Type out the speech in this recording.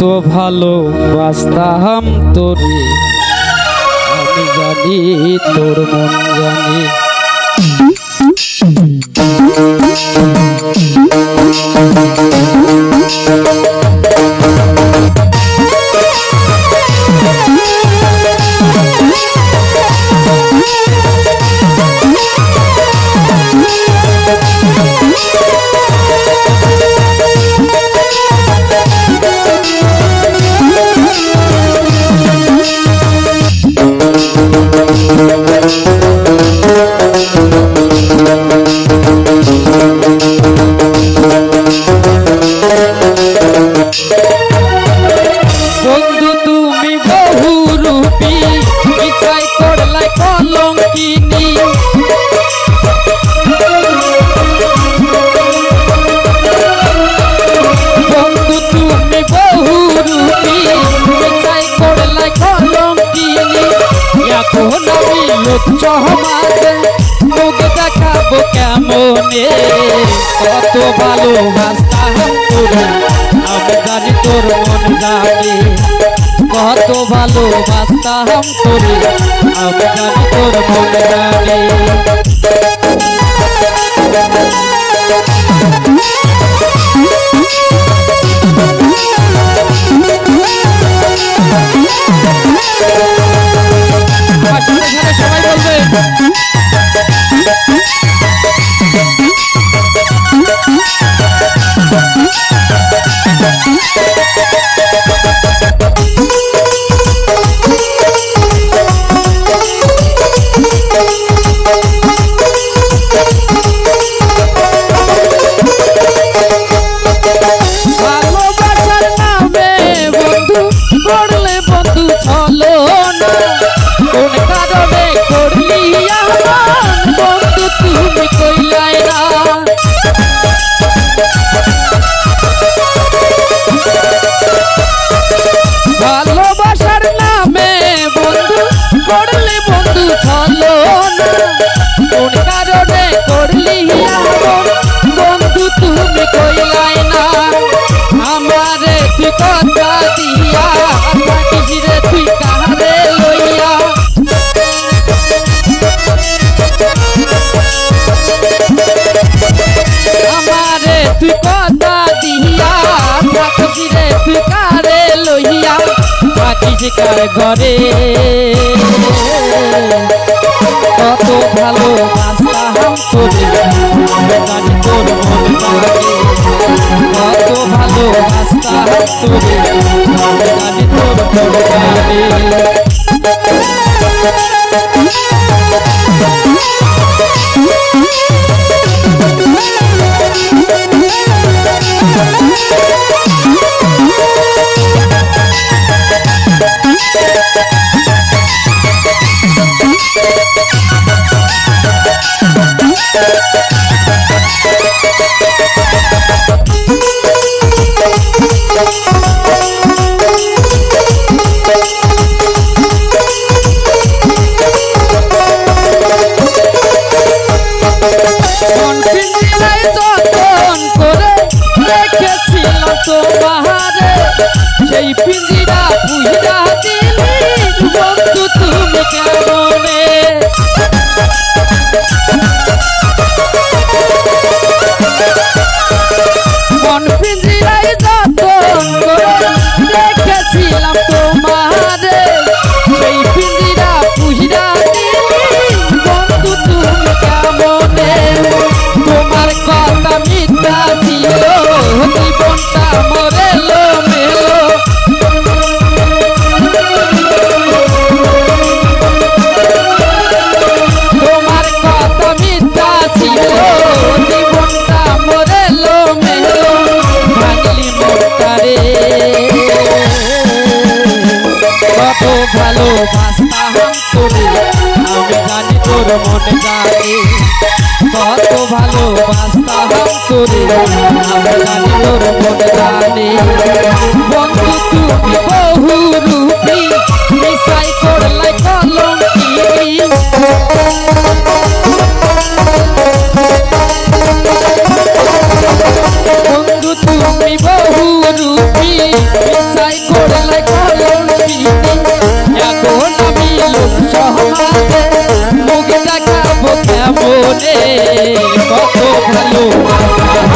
ভালো বাসতাম তোরে আমি জানি তোর মন জানি মুখ দেখাবো কেমনে কত ভালোবাসতাম তোরে আমি জানি তোর মন জানি কত ভালোবাসতাম তোরে আমি জানি তোর মন জানি সবাই বলবে ভালোবাসার নামে বন্ধু করলে বন্ধু চলো না কোন কারণে করলি আমার বন্ধু তুমি কইলাই না ভালোবাসার নামে বন্ধু করলে বন্ধু চলো না কোন কারণে করলি আমার বন্ধু তুমি কইলাই না আমারে তুই কথা দিয়া থাকিস রে তুই কাহারে লইয়া আমারে তুই কথা দিয়া থাকিস রে তুই কাহারে লইয়া থাকিস কার ঘরে কত ভালোবাসতাম তোরে জানি তোর মন জানি কত ভালোবাসতাম তোরে জানি তোর মন জানি সেই পিঞ্জিরা পুইরা দিলি বন্ধু তুমি কেমনে মন পিঞ্জিরায় যতন করে রেখেছিলাম তোমারে সেই পিঞ্জিরা পুইরা দিলি বন্ধু তুমি কেমনে তোমার কথা মিথ্যা ছিল জীবনটা মরেলো মেলো তোমার কথা মিথ্যা ছিল জীবনটা মরেলো মেলো ভাঙলি মনটারে কত ভালোবাসতাম তোরে আমি জানি তোর মন জানি কত ভালোবাসতাম তোরে আমি জানি তোর মন জানি বন্ধু তুমি বহু রূপী মিশাই করলাই কলঙ্কি বন্ধু তুমি বহু রূপী মিশাই মনে কত ভালো তোর